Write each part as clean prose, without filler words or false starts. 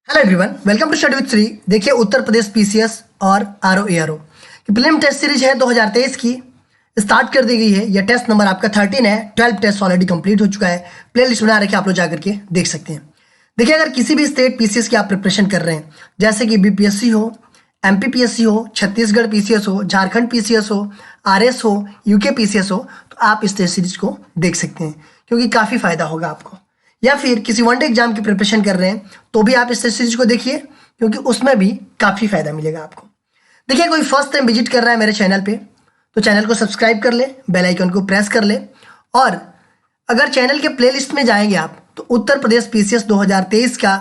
Hello everyone, welcome to study with Shri. देखिए, Uttar Pradesh PCS और RO ARO की प्रीलिम टेस्ट सीरीज है 2023 की, स्टार्ट कर दी गई है। यह टेस्ट नंबर आपका 13 है। 12 टेस्ट ऑलरेडी कंप्लीट हो चुका है। प्ले लिस्ट बना रखी है, आप लोग जाकर के देख सकते हैं। देखिए, अगर किसी भी स्टेट पीसीएस की आप प्रिपरेशन कर रहे हैं, जैसे कि बीपीएससी हो, एमपीपीएससी हो, छत्तीसगढ़ पीसीएस हो, झारखंड पीसीएस हो, आरएस हो, यूके पीसीएस हो, तो आप इस टेस्ट सीरीज को देख सकते हैं, क्योंकि काफ़ी फायदा होगा आपको। या फिर किसी वनडे एग्जाम की प्रिपरेशन कर रहे हैं तो भी आप इस टेस्ट सीरीज को देखिए, क्योंकि उसमें भी काफ़ी फायदा मिलेगा आपको। देखिए, कोई फर्स्ट टाइम विजिट कर रहा है मेरे चैनल पे, तो चैनल को सब्सक्राइब कर ले, बेल आइकन को प्रेस कर ले। और अगर चैनल के प्लेलिस्ट में जाएंगे आप तो उत्तर प्रदेश पीसीएस 2023 का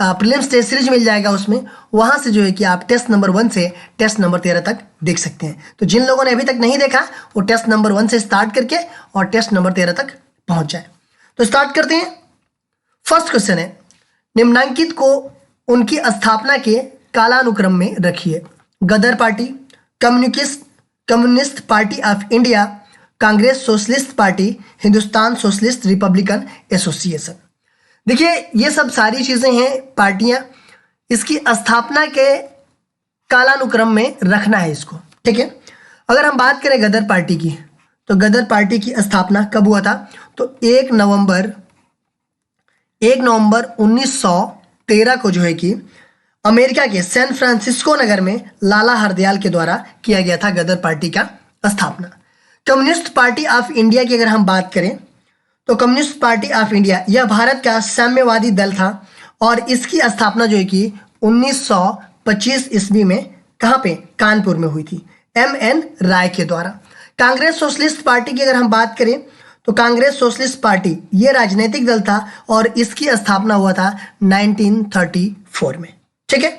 प्रीलिम्स टेस्ट सीरीज मिल जाएगा। उसमें वहाँ से जो है कि आप टेस्ट नंबर 1 से टेस्ट नंबर 13 तक देख सकते हैं। तो जिन लोगों ने अभी तक नहीं देखा, वो टेस्ट नंबर 1 से स्टार्ट करके और टेस्ट नंबर 13 तक पहुँच जाए। तो स्टार्ट करते हैं। फर्स्ट क्वेश्चन है, निम्नलिखित को उनकी स्थापना के कालानुक्रम में रखिए। Ghadar Party, Communist Party of India, Congress Socialist Party, Hindustan Socialist Republican Association. देखिए, ये सब सारी चीज़ें हैं पार्टियां, इसकी स्थापना के कालानुक्रम में रखना है इसको, ठीक है। अगर हम बात करें गदर पार्टी की, तो गदर पार्टी की स्थापना कब हुआ था? तो 1 नवंबर 1913 को जो है कि अमेरिका के सैन फ्रांसिस्को नगर में लाला हरदयाल के द्वारा किया गया था गदर पार्टी का स्थापना। कम्युनिस्ट पार्टी ऑफ इंडिया की अगर हम बात करें, तो कम्युनिस्ट पार्टी ऑफ इंडिया यह भारत का साम्यवादी दल था और इसकी स्थापना जो है कि 1925 ईस्वी में कहाँ पे? कानपुर में हुई थी, MN राय के द्वारा। कांग्रेस सोशलिस्ट पार्टी की अगर हम बात करें, तो कांग्रेस सोशलिस्ट पार्टी ये राजनीतिक दल था और इसकी स्थापना हुआ था 1934 में, ठीक है।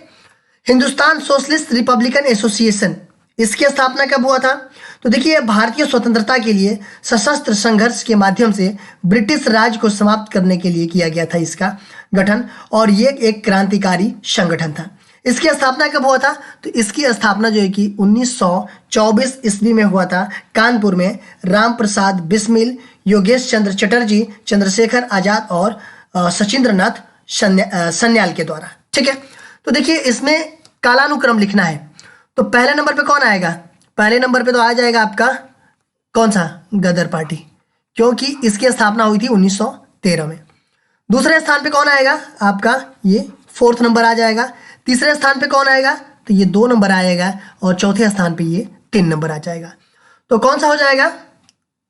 हिंदुस्तान सोशलिस्ट रिपब्लिकन एसोसिएशन, इसकी स्थापना कब हुआ था? तो देखिए, भारतीय स्वतंत्रता के लिए सशस्त्र संघर्ष के माध्यम से ब्रिटिश राज को समाप्त करने के लिए किया गया था इसका गठन, और ये एक क्रांतिकारी संगठन था। इसकी स्थापना कब हुआ था? तो इसकी स्थापना जो है कि 1924 ईस्वी में हुआ था, कानपुर में। राम प्रसाद बिस्मिल, योगेश चंद्र चटर्जी, चंद्रशेखर आजाद और सचिंद्रनाथ सन्याल के द्वारा, ठीक है। तो देखिए, इसमें कालानुक्रम लिखना है। तो पहले नंबर पे कौन आएगा? पहले नंबर पे तो आ जाएगा आपका कौन सा? गदर पार्टी, क्योंकि इसकी स्थापना हुई थी 1913 में। दूसरे स्थान पे कौन आएगा? आपका ये 4th नंबर आ जाएगा। तीसरे स्थान पे कौन आएगा? तो ये 2 नंबर आएगा। और चौथे स्थान पे ये 3 नंबर आ जाएगा। तो कौन सा हो जाएगा?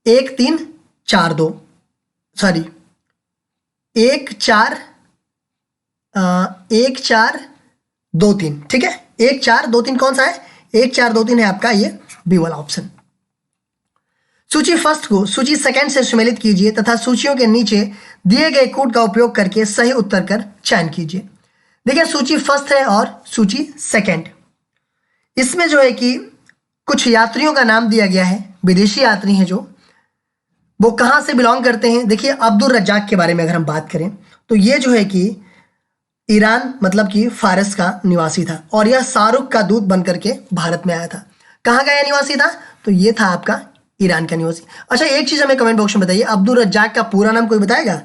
1 3 4 2, सॉरी 1 4 1 4 2 3, ठीक है। 1 4 2 3 कौन सा है? 1 4 2 3 है आपका ये बी वाला ऑप्शन। सूची फर्स्ट को सूची सेकंड से सुमेलित कीजिए तथा सूचियों के नीचे दिए गए कोड का उपयोग करके सही उत्तर कर चयन कीजिए। देखिए, सूची फर्स्ट है और सूची सेकंड। इसमें जो है कि कुछ यात्रियों का नाम दिया गया है, विदेशी यात्री हैं जो, वो कहाँ से बिलोंग करते हैं। देखिए, अब्दुल रज्जाक के बारे में अगर हम बात करें, तो ये जो है कि ईरान मतलब कि फारस का निवासी था और यह शाहरुख का दूत बन करके भारत में आया था। कहाँ का यह निवासी था? तो ये था आपका ईरान का निवासी। अच्छा, एक चीज़ हमें कमेंट बॉक्स में बताइए, अब्दुल रज्जाक का पूरा नाम कोई बताएगा?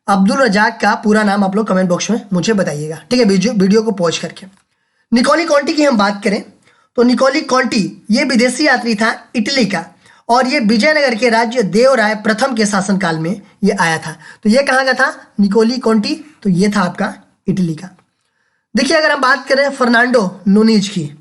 अब्दुल रज्जाक का पूरा नाम आप लोग कमेंट बॉक्स में मुझे बताइएगा, ठीक है, वीडियो को पॉज करके। निकोली कॉन्टी की हम बात करें, तो निकोली कॉन्टी ये विदेशी यात्री था इटली का, और ये विजयनगर के राज्य देवराय प्रथम के शासनकाल में ये आया था। तो ये कहाँ का था निकोली कॉन्टी? तो ये था आपका इटली का। देखिए, अगर हम बात करें फर्नांडो नूनीज की,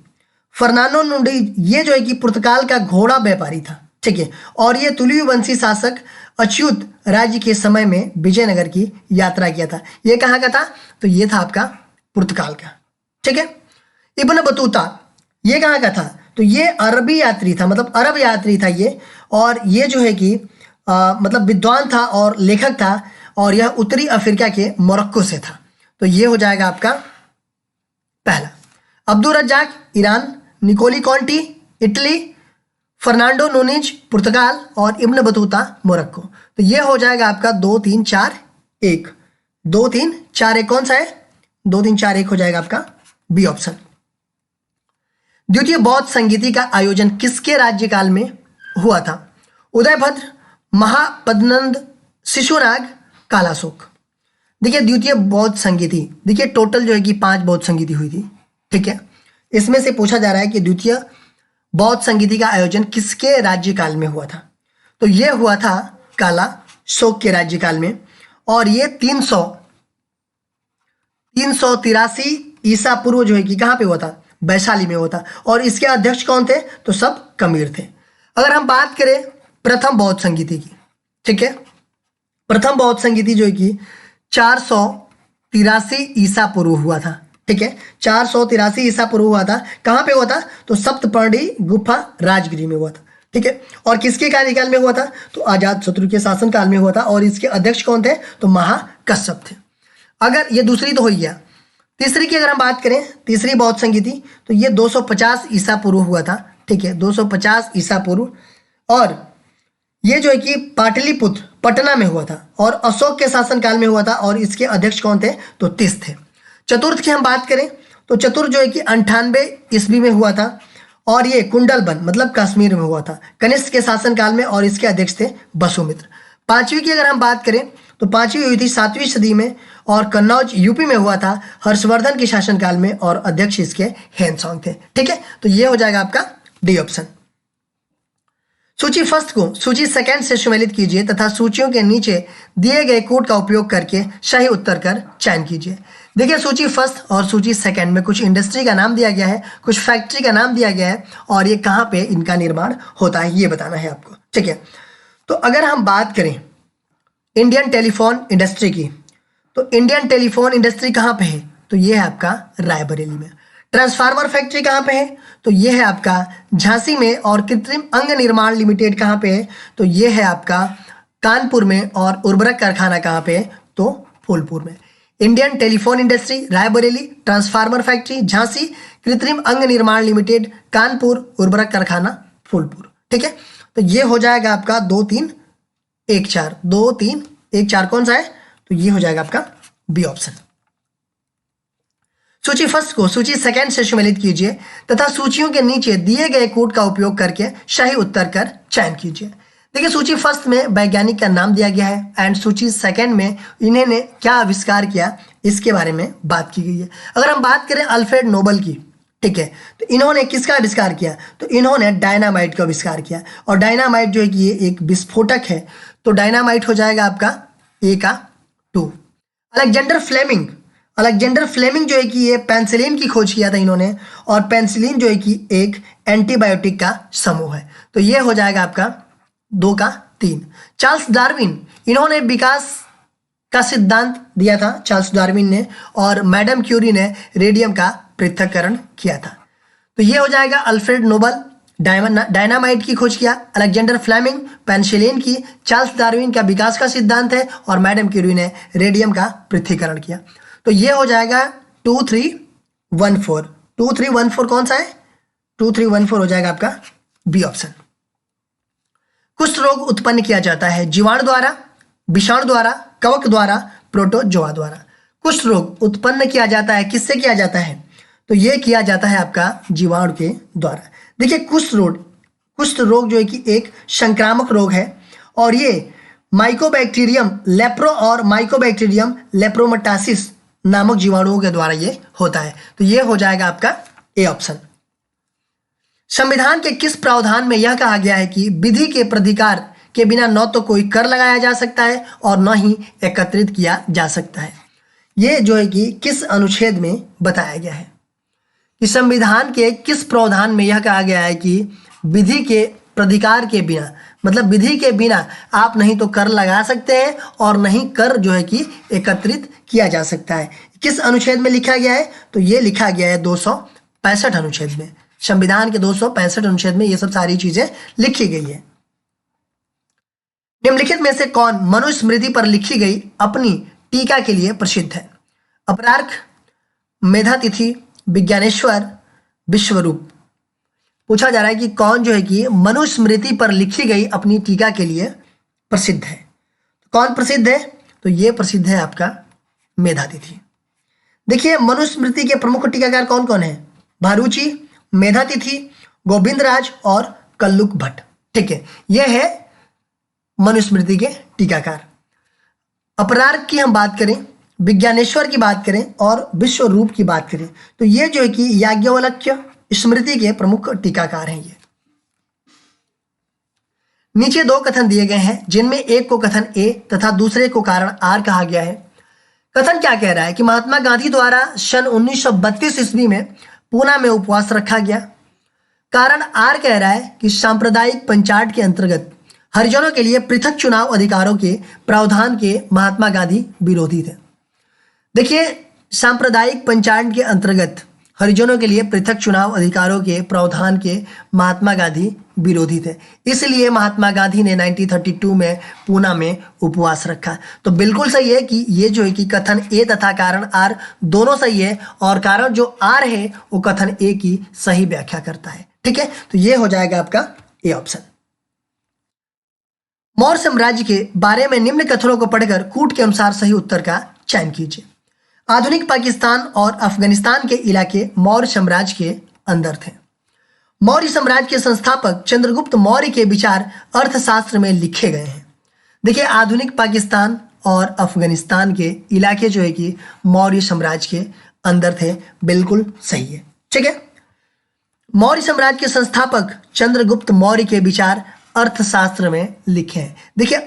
फर्नांडो नूनीज ये जो है कि पुर्तगाल का घोड़ा व्यापारी था, ठीक है, और ये तुलुई वंशी शासक अच्युत राज्य के समय में विजयनगर की यात्रा किया था। ये कहाँ का था? तो ये था आपका पुर्तगाल का, ठीक है। इब्न बतूता ये कहाँ का था? तो ये अरबी यात्री था, मतलब अरब यात्री था ये, और ये जो है कि मतलब विद्वान था और लेखक था, और यह उत्तरी अफ्रीका के मोरक्को से था। तो ये हो जाएगा आपका पहला। Abdul Razzaq Iran, Niccolo Conti Italy, Fernando Nuniz Portugal और इब्न बतूता मोरक्को। तो ये हो जाएगा आपका 2 3 4 1, 2 3 4 1 कौन सा है? 2 3 4 1 हो जाएगा आपका बी ऑप्शन। द्वितीय बौद्ध संगीति का आयोजन किसके राज्यकाल में हुआ था? उदयभद्र, महापद्नंद, शिशुनाग, कालाशोक। देखिए द्वितीय बौद्ध संगीति, देखिए टोटल जो है कि 5 बौद्ध संगीति हुई थी, ठीक है। इसमें से पूछा जा रहा है कि द्वितीय बौद्ध संगीति का आयोजन किसके राज्यकाल में हुआ था। तो ये हुआ था काला शोक के राज्यकाल में, और ये 383 ईसा पूर्व जो है कि कहाँ पे हुआ था, वैशाली में हुआ था। और इसके अध्यक्ष कौन थे, तो सब कमीर थे। अगर हम बात करें प्रथम बौद्ध संगीति की, ठीक है, प्रथम बौद्ध संगीति जो है कि 483 ईसा पूर्व हुआ था, ठीक है, 483 ईसा पूर्व हुआ था। कहाँ पे हुआ था, तो सप्तपर्णी गुफा राजगिरी में हुआ था, ठीक है। और किसके कार्यकाल में हुआ था, तो अजात शत्रु के शासन काल में हुआ था। और इसके अध्यक्ष कौन थे, तो महाकश्यप थे। अगर ये दूसरी तो हो गया, तीसरी की अगर हम बात करें, तीसरी बौद्ध संगीति, तो ये 250 ईसा पूर्व हुआ था, ठीक है, 250 ईसा पूर्व। और ये जो है कि पाटलिपुत्र पटना में हुआ था और अशोक के शासन काल में हुआ था। और इसके अध्यक्ष कौन थे, तो तीस थे। चतुर्थ की हम बात करें, तो चतुर्थ जो है कि 98 ईस्वी में हुआ था, और ये कुंडलबन मतलब कश्मीर में हुआ था कनिष्क के शासन काल में, और इसके अध्यक्ष थे वसुमित्र। पांचवी की अगर हम बात करें, तो पांचवी हुई थी 7वीं सदी में, और कन्नौज यूपी में हुआ था हर्षवर्धन के शासनकाल में, और अध्यक्ष इसके हेनसोंग थे, ठीक है। तो ये हो जाएगा आपका डी ऑप्शन। सूची फर्स्ट को सूची सेकंड से सुमेलित कीजिए तथा सूचियों के नीचे दिए गए कोड का उपयोग करके सही उत्तर कर चयन कीजिए। देखिए सूची फर्स्ट और सूची सेकंड में कुछ इंडस्ट्री का नाम दिया गया है, कुछ फैक्ट्री का नाम दिया गया है, और ये कहाँ पे इनका निर्माण होता है ये बताना है आपको, ठीक है। तो अगर हम बात करें इंडियन टेलीफोन इंडस्ट्री की, तो इंडियन टेलीफोन इंडस्ट्री कहाँ पे है, तो ये है आपका रायबरेली में। ट्रांसफार्मर फैक्ट्री कहाँ पे है, तो ये है आपका झांसी में। और कृत्रिम अंग निर्माण लिमिटेड कहाँ पे है, तो ये है आपका कानपुर में। और उर्वरक कारखाना कहाँ पे है, तो फूलपुर में। Indian telephone industry Raebareli, transformer factory Jhansi, कृत्रिम अंग निर्माण लिमिटेड कानपुर, उर्वरक कारखाना फूलपुर, ठीक है। तो ये हो जाएगा आपका 2 3 1 4, 2 3 1 4 कौन सा है, तो ये हो जाएगा आपका बी ऑप्शन। सूची फर्स्ट को सूची सेकंड से सुमेलित कीजिए तथा सूचियों के नीचे दिए गए कोड का उपयोग करके सही उत्तर कर चयन कीजिए। देखिए सूची फर्स्ट में वैज्ञानिक का नाम दिया गया है, एंड सूची सेकंड में इन्होंने क्या आविष्कार किया इसके बारे में बात की गई है। अगर हम बात करें अल्फ्रेड नोबल की, ठीक है, तो इन्होंने किसका आविष्कार किया, तो इन्होंने डायनामाइट का आविष्कार किया। और डायनामाइट जो है कि ये एक विस्फोटक है, तो डायनामाइट हो जाएगा आपका ए का 2। अलेक्जेंडर फ्लेमिंग जो है कि ये पेनिसिलिन की खोज किया था इन्होंने, और पेनिसिलिन जो है कि एक एंटीबायोटिक का समूह है, तो ये हो जाएगा आपका 2 का 3। चार्ल्स डार्विन, इन्होंने विकास का सिद्धांत दिया था चार्ल्स डार्विन ने, और मैडम क्यूरी ने रेडियम का पृथक्करण किया था। तो ये हो जाएगा अल्फ्रेड नोबल डायनामाइट की खोज किया, अलेक्जेंडर फ्लेमिंग पेनिसिलिन की, चार्ल्स डार्विन का विकास का सिद्धांत है, और मैडम क्यूरी ने रेडियम का पृथक्करण किया। तो ये हो जाएगा 2 3 1 4। 2 3 1 4 कौन सा है, 2 3 1 4 हो जाएगा आपका बी ऑप्शन। कुष्ठ रोग उत्पन्न किया जाता है जीवाणु द्वारा, विषाणु द्वारा, कवक द्वारा, प्रोटोजोआ द्वारा। कुष्ठ रोग उत्पन्न किया जाता है, किससे किया जाता है, तो ये किया जाता है आपका जीवाणु के द्वारा। देखिए कुष्ठ रोग जो है कि एक संक्रामक रोग है, और ये माइकोबैक्टीरियम लेप्रो और माइकोबैक्टीरियम लेप्रोमटासिस नामक जीवाणुओं के द्वारा ये होता है। तो ये हो जाएगा आपका ए ऑप्शन। संविधान के किस प्रावधान में यह कहा गया है कि विधि के प्राधिकार के बिना न तो कोई कर लगाया जा सकता है और न ही एकत्रित किया जा सकता है। ये जो है कि किस अनुच्छेद में बताया गया है कि संविधान के किस प्रावधान में यह कहा गया है कि विधि के प्राधिकार के बिना, मतलब विधि के बिना आप नहीं तो कर लगा सकते हैं और नहीं कर जो है कि एकत्रित किया जा सकता है। किस अनुच्छेद में लिखा गया है, तो ये लिखा गया है 265 अनुच्छेद में। संविधान के 265 अनुच्छेद में ये सब सारी चीजें लिखी गई है। निम्नलिखित में से कौन मनुस्मृति पर लिखी गई अपनी टीका के लिए प्रसिद्ध है? अपरार्क, मेधातिथि, विज्ञानेश्वर, विश्वरूप। पूछा जा रहा है कि कौन जो है कि मनुस्मृति पर लिखी गई अपनी टीका के लिए प्रसिद्ध है। कौन प्रसिद्ध है, तो ये प्रसिद्ध है आपका मेधातिथि। देखिए मनुस्मृति के प्रमुख टीकाकार कौन कौन है? भारूची, मेधातिथि, गोविंदराज और कल्लुक भट्ट, ठीक है, यह है मनुस्मृति के टीकाकार। अपरार्क की हम बात करें, विज्ञानेश्वर की बात करें और विश्व रूप की बात करें तो ये जो है कि याज्ञवल्क्य स्मृति के प्रमुख टीकाकार हैं। ये नीचे दो कथन दिए गए हैं जिनमें एक को कथन ए तथा दूसरे को कारण आर कहा गया है। कथन क्या कह रहा है कि महात्मा गांधी द्वारा सन 1932 ईस्वी में पूना में उपवास रखा गया। कारण आर कह रहा है कि सांप्रदायिक पंचायत के अंतर्गत हरिजनों के लिए पृथक चुनाव अधिकारों के प्रावधान के महात्मा गांधी विरोधी थे। देखिए, सांप्रदायिक पंचायत के अंतर्गत हरिजनों के लिए पृथक चुनाव अधिकारों के प्रावधान के महात्मा गांधी विरोधी थे, इसलिए महात्मा गांधी ने 1932 में पूना में उपवास रखा। तो बिल्कुल सही है कि ये जो है कि कथन ए तथा कारण आर दोनों सही है और कारण जो आर है वो कथन ए की सही व्याख्या करता है। ठीक है, तो ये हो जाएगा आपका ए ऑप्शन। मौर्य साम्राज्य के बारे में निम्न कथनों को पढ़कर कूट के अनुसार सही उत्तर का चयन कीजिए। आधुनिक पाकिस्तान और अफगानिस्तान के इलाके मौर्य साम्राज्य के अंदर थे। मौर्य साम्राज्य के संस्थापक चंद्रगुप्त मौर्य के विचार अर्थशास्त्र में लिखे गए हैं। देखिए, आधुनिक पाकिस्तान और अफगानिस्तान के इलाके जो है कि मौर्य साम्राज्य के अंदर थे, बिल्कुल सही है। ठीक है, मौर्य साम्राज्य के संस्थापक चंद्रगुप्त मौर्य के विचार अर्थशास्त्र में लिखे हैं। देखिए,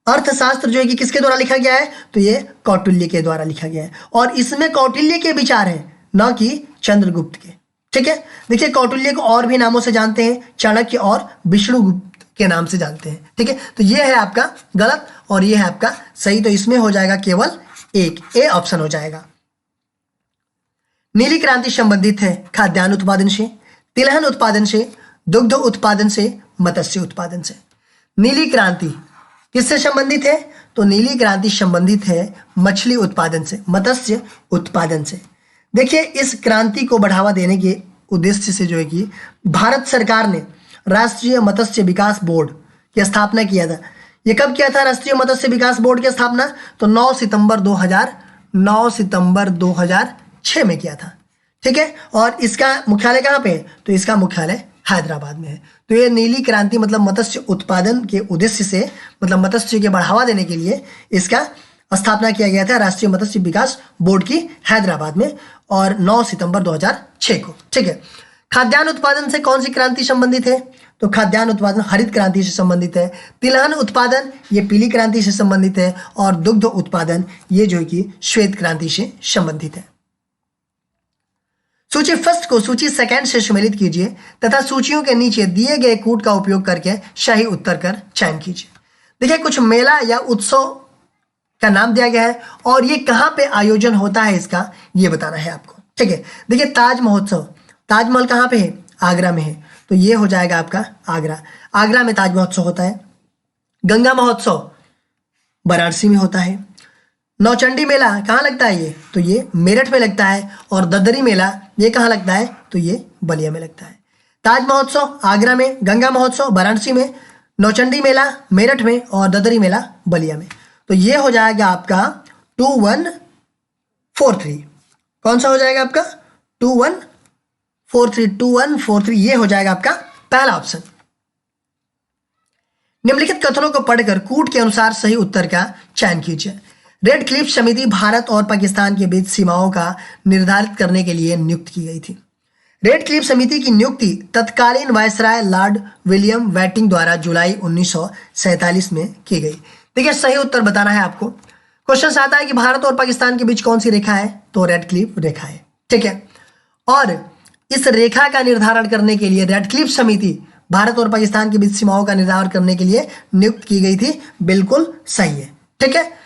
अर्थशास्त्र जो है कि किसके द्वारा लिखा गया है, तो ये कौटिल्य के द्वारा लिखा गया है और इसमें कौटिल्य के विचार हैं, न कि चंद्रगुप्त के। ठीक है, देखिए कौटिल्य को और भी नामों से जानते हैं, चाणक्य और विष्णुगुप्त के नाम से जानते हैं। ठीक है, तो ये है आपका गलत और ये है आपका सही, तो इसमें हो जाएगा केवल एक, ए ऑप्शन हो जाएगा। नीली क्रांति संबंधित है खाद्यान्न उत्पादन से, तिलहन उत्पादन से, दुग्ध उत्पादन से, मत्स्य उत्पादन से। नीली क्रांति किससे संबंधित है, तो नीली क्रांति संबंधित है मछली उत्पादन से, मत्स्य उत्पादन से। देखिए, इस क्रांति को बढ़ावा देने के उद्देश्य से जो है कि भारत सरकार ने राष्ट्रीय मत्स्य विकास बोर्ड की स्थापना किया था। ये कब किया था राष्ट्रीय मत्स्य विकास बोर्ड की स्थापना, तो 9 सितंबर 2006 में किया था। ठीक है, और इसका मुख्यालय कहाँ पे है, तो इसका मुख्यालय हैदराबाद में है। तो ये नीली क्रांति मतलब मत्स्य उत्पादन के उद्देश्य से, मतलब मत्स्य के बढ़ावा देने के लिए इसका स्थापना किया गया था राष्ट्रीय मत्स्य विकास बोर्ड की हैदराबाद में और 9 सितंबर 2006 को। ठीक है, खाद्यान्न उत्पादन से कौन सी क्रांति संबंधित है, तो खाद्यान्न उत्पादन हरित क्रांति से संबंधित है। तिलहन उत्पादन ये पीली क्रांति से संबंधित है और दुग्ध उत्पादन ये जो है कि श्वेत क्रांति से संबंधित है। सूची फर्स्ट को सूची सेकंड से सम्मिलित कीजिए तथा सूचियों के नीचे दिए गए कूट का उपयोग करके सही उत्तर का चयन कीजिए। देखिए, कुछ मेला या उत्सव का नाम दिया गया है और ये कहाँ पे आयोजन होता है इसका ये बताना है आपको। ठीक है, देखिए ताज महोत्सव, ताजमहल कहाँ पे है, आगरा में है, तो ये हो जाएगा आपका आगरा, आगरा में ताज महोत्सव होता है। गंगा महोत्सव वाराणसी में होता है। नौचंडी मेला कहाँ लगता है ये, तो ये मेरठ में लगता है और ददरी मेला ये कहाँ लगता है, तो ये बलिया में लगता है। ताज महोत्सव आगरा में, गंगा महोत्सव वाराणसी में, नौचंडी मेला मेरठ में और ददरी मेला बलिया में। तो ये हो जाएगा आपका 2143। कौन सा हो जाएगा आपका 2143 ये हो जाएगा आपका पहला ऑप्शन। निम्नलिखित कथनों को पढ़कर कूट के अनुसार सही उत्तर का चयन कीजिए। रेड क्लिफ समिति भारत और पाकिस्तान के बीच सीमाओं का निर्धारित करने के लिए नियुक्त की गई थी। रेड क्लिफ समिति की नियुक्ति तत्कालीन वायसराय लॉर्ड विलियम वेटिंग द्वारा जुलाई 1947 में की गई। देखिए, सही उत्तर बताना है आपको। क्वेश्चन आता है कि भारत और पाकिस्तान के बीच कौन सी रेखा है, तो रेड क्लिफ रेखा है। ठीक है, और इस रेखा का निर्धारण करने के लिए रेड क्लिफ समिति भारत और पाकिस्तान के बीच सीमाओं का निर्धारण करने के लिए नियुक्त की गई थी, बिल्कुल सही है। ठीक है,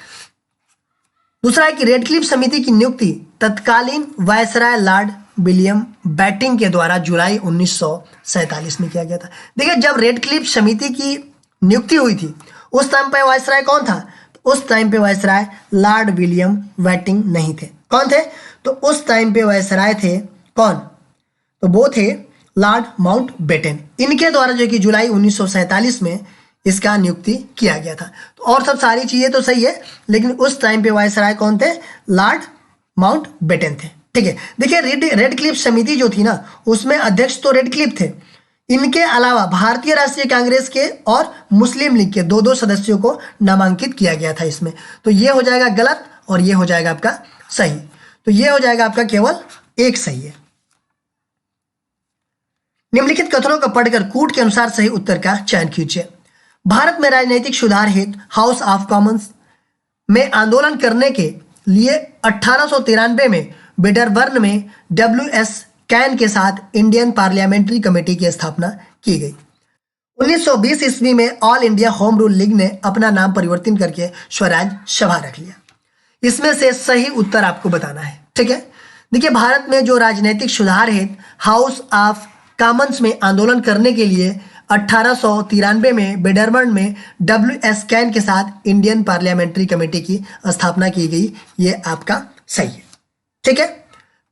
दूसरा है कि रेड क्लिफ समिति की नियुक्ति तत्कालीन वायसराय लॉर्ड विलियम बेटिंग के द्वारा जुलाई 1947 में किया गया था। देखिए, जब रेड क्लिफ समिति की नियुक्ति हुई थी उस टाइम पे वायसराय कौन था, तो उस टाइम पे वायसराय लॉर्ड विलियम वेटिंग नहीं थे। कौन थे, तो उस टाइम पे वायसराय थे कौन, तो वो थे लॉर्ड माउंटबेटन। इनके द्वारा जो कि जुलाई 1947 में इसका नियुक्ति किया गया था। तो और सब सारी चीजें तो सही है, लेकिन उस टाइम पे वायसराय कौन थे, लॉर्ड माउंटबेटन थे। ठीक है, देखिए रेड क्लिफ समिति जो थी ना उसमें अध्यक्ष तो रेड क्लिफ थे, इनके अलावा भारतीय राष्ट्रीय कांग्रेस के और मुस्लिम लीग के दो सदस्यों को नामांकित किया गया था इसमें। तो ये हो जाएगा गलत और ये हो जाएगा आपका सही। तो ये हो जाएगा आपका केवल एक सही है। निम्नलिखित कथनों को पढ़कर कूट के अनुसार सही उत्तर का चयन कीजिए। भारत में राजनीतिक सुधार हेतु हाउस ऑफ कॉमन्स में आंदोलन करने के लिए 1893 में बेडरबर्न में WS कैन के साथ इंडियन पार्लियामेंट्री कमेटी की स्थापना की गई। 1920 ईस्वी में all India home rule league ने अपना नाम परिवर्तन करके स्वराज सभा रख लिया। इसमें से सही उत्तर आपको बताना है, ठीक है। देखिए, भारत में जो राजनीतिक सुधार हेतु हाउस ऑफ कॉमन्स में आंदोलन करने के लिए 1893 में बेडरबर्न में WS कैन के साथ इंडियन पार्लियामेंट्री कमेटी की स्थापना की गई, ये आपका सही है, ठीक है।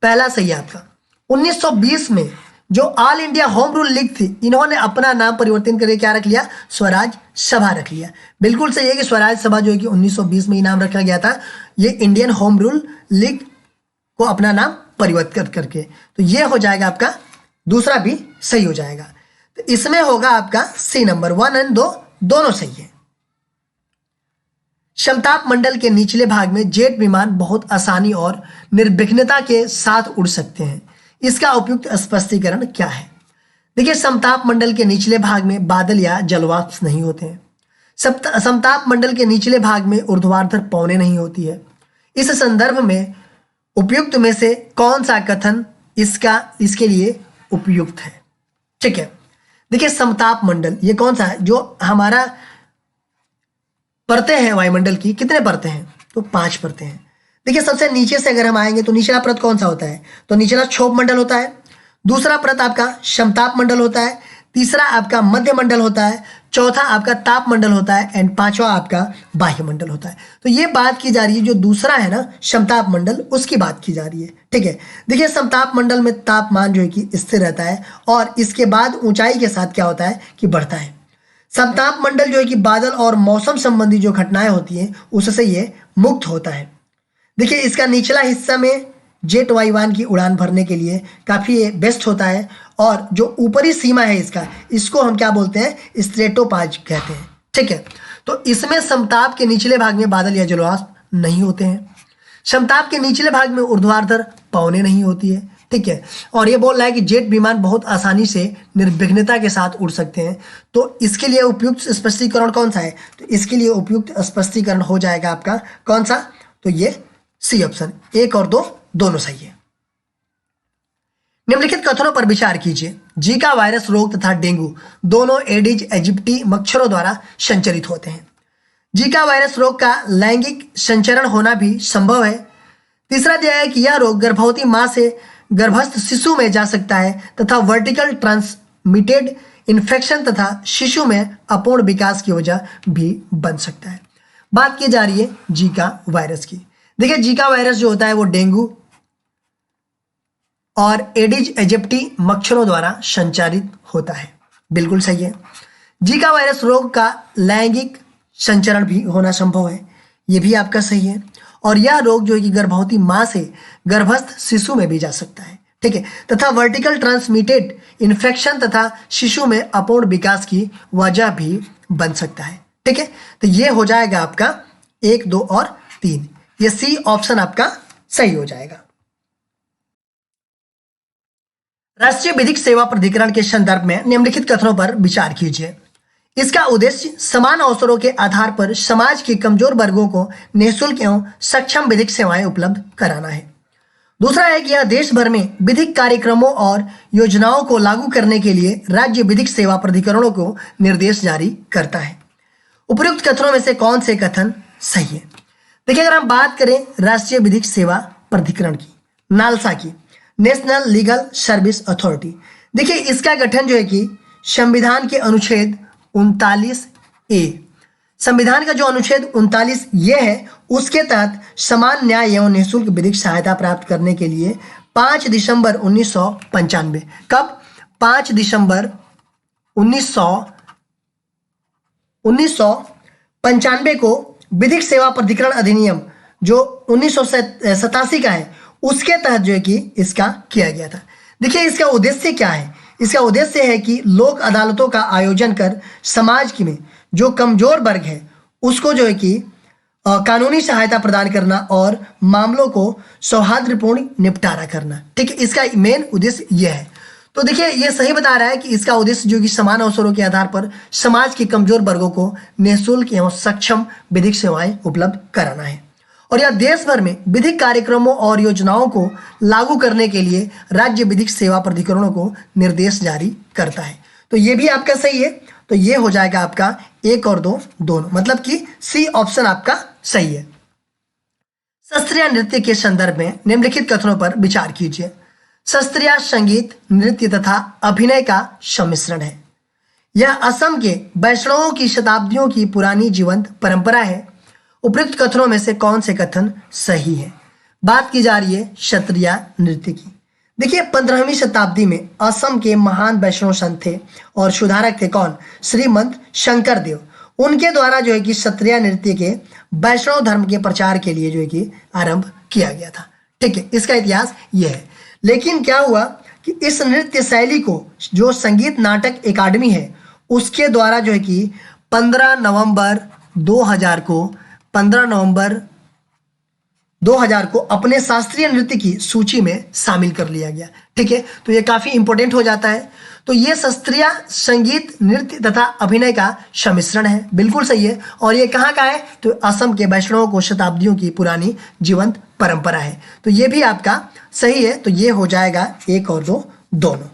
पहला सही है आपका। 1920 में जो all India home rule league थी, इन्होंने अपना नाम परिवर्तन करके क्या रख लिया? स्वराज सभा रख लिया। बिल्कुल सही है कि स्वराज सभा जो है कि 1920 में ही नाम रखा गया था, ये इंडियन होम रूल लीग को अपना नाम परिवर्तित करके। तो ये हो जाएगा आपका, दूसरा भी सही हो जाएगा। तो इसमें होगा आपका सी नंबर, 1 और 2 दोनों सही है। समताप मंडल के निचले भाग में जेट विमान बहुत आसानी और निर्विघ्नता के साथ उड़ सकते हैं। इसका उपयुक्त स्पष्टीकरण क्या है? देखिए, समताप मंडल के निचले भाग में बादल या जलवाष्प नहीं होते हैं। समताप मंडल के निचले भाग में ऊर्ध्वाधर पवनें नहीं होती है। इस संदर्भ में उपयुक्त में से कौन सा कथन इसके लिए उपयुक्त है? ठीक है, देखिए, समताप मंडल ये कौन सा है? जो हमारा परतें हैं वायुमंडल की, कितने परतें हैं? तो 5 परतें हैं। देखिए, सबसे नीचे से अगर हम आएंगे तो निचला परत कौन सा होता है? तो निचला क्षोभ मंडल होता है। दूसरा परत आपका समताप मंडल होता है। तीसरा आपका मध्य मंडल होता है। चौथा आपका ताप मंडल होता है एंड 5वां आपका बाह्य मंडल होता है। तो ये बात की जा रही है, जो दूसरा है ना समताप मंडल, उसकी बात की जा रही है, ठीक है। देखिए, समताप मंडल में तापमान जो है कि स्थिर रहता है और इसके बाद ऊंचाई के साथ क्या होता है कि बढ़ता है। समताप मंडल जो है कि बादल और मौसम संबंधी जो घटनाएं होती हैं उससे ये मुक्त होता है। देखिए, इसका निचला हिस्सा में जेट वायुयान की उड़ान भरने के लिए काफ़ी बेस्ट होता है और जो ऊपरी सीमा है इसको हम क्या बोलते हैं? स्ट्रेटोपाज कहते हैं, ठीक है। तो इसमें समताप के निचले भाग में बादल या जलवाष्प नहीं होते हैं। समताप के निचले भाग में ऊर्ध्वाधर पवनें नहीं होती है, ठीक है। और ये बोल रहा है कि जेट विमान बहुत आसानी से निर्विघ्नता के साथ उड़ सकते हैं। तो इसके लिए उपयुक्त स्पष्टीकरण कौन सा है? तो इसके लिए उपयुक्त स्पष्टीकरण हो जाएगा आपका कौन सा? तो ये सी ऑप्शन, 1 और 2 दोनों सही है। निम्नलिखित कथनों पर विचार कीजिए। जीका वायरस रोग तथा डेंगू दोनों एडिज इजिप्टी मच्छरों द्वारा संचरित होते हैं। जीका वायरस रोग का लैंगिक संचरण होना भी संभव है। तीसरा दिया है कि यह रोग गर्भवती मां से गर्भस्थ शिशु में जा सकता है तथा वर्टिकल ट्रांसमिटेड इन्फेक्शन तथा शिशु में अपूर्ण विकास की वजह भी बन सकता है। बात की जा रही है जीका वायरस की। देखिए, जीका वायरस जो होता है वो डेंगू और एडिज इजिप्टी मच्छरों द्वारा संचारित होता है, बिल्कुल सही है। जीका वायरस रोग का लैंगिक संचरण भी होना संभव है, ये भी आपका सही है। और यह रोग जो है कि गर्भवती मां से गर्भस्थ शिशु में भी जा सकता है, ठीक है। तथा वर्टिकल ट्रांसमिटेड इन्फेक्शन तथा शिशु में अपूर्ण विकास की वजह भी बन सकता है, ठीक है। तो ये हो जाएगा आपका 1, 2 और 3, ये सी ऑप्शन आपका सही हो जाएगा। राष्ट्रीय विधिक सेवा प्राधिकरण के संदर्भ में निम्नलिखित कथनों पर विचार कीजिए। इसका उद्देश्य समान अवसरों के आधार पर समाज के कमजोर वर्गों को निःशुल्क एवं सक्षम विधिक सेवाएं उपलब्ध कराना है। दूसरा है कि यह देश भर में विधिक कार्यक्रमों और योजनाओं को लागू करने के लिए राज्य विधिक सेवा प्राधिकरणों को निर्देश जारी करता है। उपयुक्त कथनों में से कौन से कथन सही है? देखिए, अगर हम बात करें राष्ट्रीय विधिक सेवा प्राधिकरण की, नालसा की, नेशनल लीगल सर्विस अथॉरिटी, देखिए इसका गठन जो है कि संविधान के अनुच्छेद 39A, संविधान का जो अनुच्छेद 39 ये है, उसके तहत समान न्याय एवं निःशुल्क विधिक सहायता प्राप्त करने के लिए 5 दिसंबर 1995, कब? 5 दिसंबर 1995 को विधिक सेवा प्राधिकरण अधिनियम जो 1987 का है, उसके तहत जो है कि इसका किया गया था। देखिए, इसका उद्देश्य क्या है? इसका उद्देश्य है कि लोक अदालतों का आयोजन कर समाज में जो कमजोर वर्ग है उसको जो है कि कानूनी सहायता प्रदान करना और मामलों को सौहार्दपूर्ण निपटारा करना। ठीक है, इसका मेन उद्देश्य यह है। तो देखिए ये सही बता रहा है कि इसका उद्देश्य जो कि समान अवसरों के आधार पर समाज के कमजोर वर्गों को निःशुल्क एवं सक्षम विधिक सेवाएं उपलब्ध कराना है। और यह देश भर में विधिक कार्यक्रमों और योजनाओं को लागू करने के लिए राज्य विधिक सेवा प्राधिकरणों को निर्देश जारी करता है। तो ये भी आपका सही है। तो ये हो जाएगा आपका 1 और 2 दोनों, मतलब कि सी ऑप्शन आपका सही है। शास्त्रीय नृत्य के संदर्भ में निम्नलिखित कथनों पर विचार कीजिए। शास्त्रीय संगीत नृत्य तथा अभिनय का सम्मिश्रण है। यह असम के वैष्णवों की शताब्दियों की पुरानी जीवंत परंपरा है। उपयुक्त कथनों में से कौन से कथन सही है? बात की जा रही है क्षत्रिय नृत्य की। देखिए 15वीं शताब्दी में असम के महान वैष्णव संत थे और सुधारक थे कौन? श्रीमंत शंकर देव। उनके द्वारा जो है कि क्षत्रिय नृत्य के वैष्णव धर्म के प्रचार के लिए जो है कि आरंभ किया गया था। ठीक है, इसका इतिहास ये है। लेकिन क्या हुआ कि इस नृत्य शैली को जो संगीत नाटक अकादमी है उसके द्वारा जो है कि 15 नवंबर 2000 को अपने शास्त्रीय नृत्य की सूची में शामिल कर लिया गया। ठीक है, तो ये काफी इंपॉर्टेंट हो जाता है। तो ये शास्त्रीय संगीत नृत्य तथा अभिनय का सम्मिश्रण है, बिल्कुल सही है। और ये कहाँ का है? तो असम के वैष्णवों को शताब्दियों की पुरानी जीवंत परंपरा है। तो ये भी आपका सही है। तो ये हो जाएगा 1 और 2 दोनों।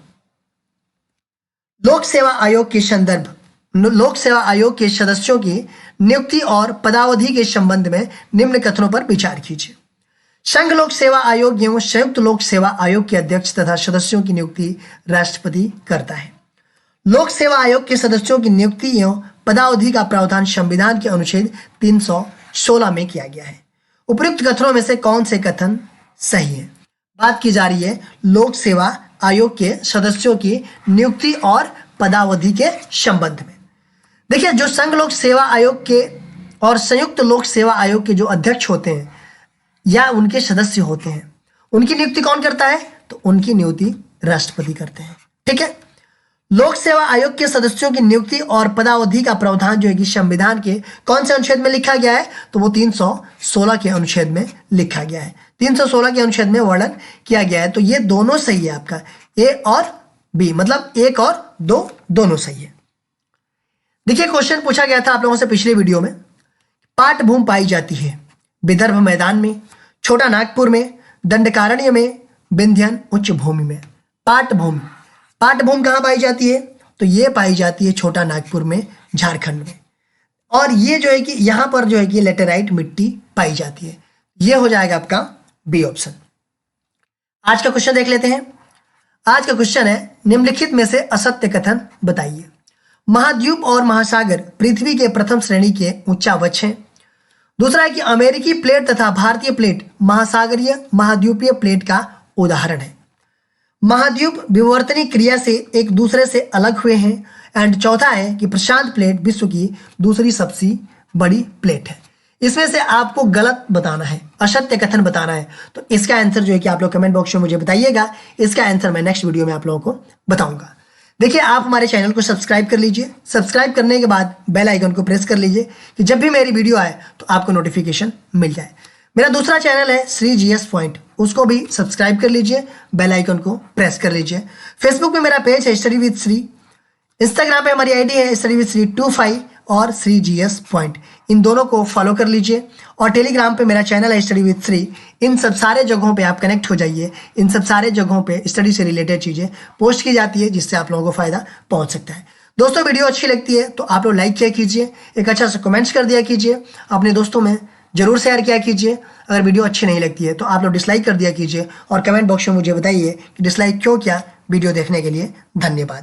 लोक सेवा आयोग के संदर्भ लोक सेवा आयोग के सदस्यों की नियुक्ति और पदावधि के संबंध में निम्न कथनों पर विचार कीजिए। संघ लोक सेवा आयोग एवं संयुक्त लोक सेवा आयोग के अध्यक्ष तथा सदस्यों की नियुक्ति राष्ट्रपति करता है। लोक सेवा आयोग के सदस्यों की नियुक्ति एवं पदावधि का प्रावधान संविधान के अनुच्छेद 316 में किया गया है। उपयुक्त कथनों में से कौन से कथन सही है? बात की जा रही है लोक सेवा आयोग के सदस्यों की नियुक्ति और पदावधि के संबंध में। देखिए जो संघ लोक सेवा आयोग के और संयुक्त लोक सेवा आयोग के जो अध्यक्ष होते हैं या उनके सदस्य होते हैं, उनकी नियुक्ति कौन करता है? तो उनकी नियुक्ति राष्ट्रपति करते हैं। ठीक है, लोक सेवा आयोग के सदस्यों की नियुक्ति और पदावधि का प्रावधान जो है कि संविधान के कौन से अनुच्छेद में लिखा गया है? तो वो 316 के अनुच्छेद में लिखा गया है। 316 के अनुच्छेद में वर्णन किया गया है। तो ये दोनों सही है आपका, ए और बी, मतलब 1 और 2 दोनों सही है। देखिए क्वेश्चन पूछा गया था आप लोगों से पिछले वीडियो में, पाटभूमि पाई जाती है विदर्भ मैदान में, छोटा नागपुर में, दंडकारण्य में, विंध्यन उच्च भूमि में। पाटभूमि कहाँ पाई जाती है? तो ये पाई जाती है छोटा नागपुर में, झारखंड में। और ये जो है कि यहाँ पर जो है कि लेटेराइट मिट्टी पाई जाती है। ये हो जाएगा आपका बी ऑप्शन। आज का क्वेश्चन देख लेते हैं। आज का क्वेश्चन है निम्नलिखित में से असत्य कथन बताइए। महाद्वीप और महासागर पृथ्वी के प्रथम श्रेणी के उच्चावच हैं। दूसरा है कि अमेरिकी प्लेट तथा भारतीय प्लेट महासागरीय महाद्वीपीय प्लेट का उदाहरण है। महाद्वीप विवर्तनी क्रिया से एक दूसरे से अलग हुए हैं। एंड चौथा है कि प्रशांत प्लेट विश्व की दूसरी सबसे बड़ी प्लेट है। इसमें से आपको गलत बताना है, असत्य कथन बताना है। तो इसका आंसर जो है कि आप लोग कमेंट बॉक्स में मुझे बताइएगा। इसका आंसर मैं नेक्स्ट वीडियो में आप लोगों को बताऊंगा। देखिए आप हमारे चैनल को सब्सक्राइब कर लीजिए। सब्सक्राइब करने के बाद बेल आइकन को प्रेस कर लीजिए कि जब भी मेरी वीडियो आए तो आपको नोटिफिकेशन मिल जाए। मेरा दूसरा चैनल है श्री GS पॉइंट, उसको भी सब्सक्राइब कर लीजिए, बेल आइकन को प्रेस कर लीजिए। फेसबुक पे मेरा पेज है स्टडी विद श्री, इंस्टाग्राम पे हमारी आईडी है स्टडी विद श्री 25 और श्री GS पॉइंट, इन दोनों को फॉलो कर लीजिए। और टेलीग्राम पे मेरा चैनल है स्टडी विद श्री। इन सब सारे जगहों पे आप कनेक्ट हो जाइए। इन सब सारे जगहों पे स्टडी से रिलेटेड चीज़ें पोस्ट की जाती है जिससे आप लोगों को फायदा पहुंच सकता है। दोस्तों वीडियो अच्छी लगती है तो आप लोग लाइक किया कीजिए, एक अच्छा सा कमेंट्स कर दिया कीजिए, अपने दोस्तों में जरूर शेयर किया कीजिए। अगर वीडियो अच्छी नहीं लगती है तो आप लोग डिसलाइक कर दिया कीजिए और कमेंट बॉक्स में मुझे बताइए कि डिसलाइक क्यों किया। वीडियो देखने के लिए धन्यवाद।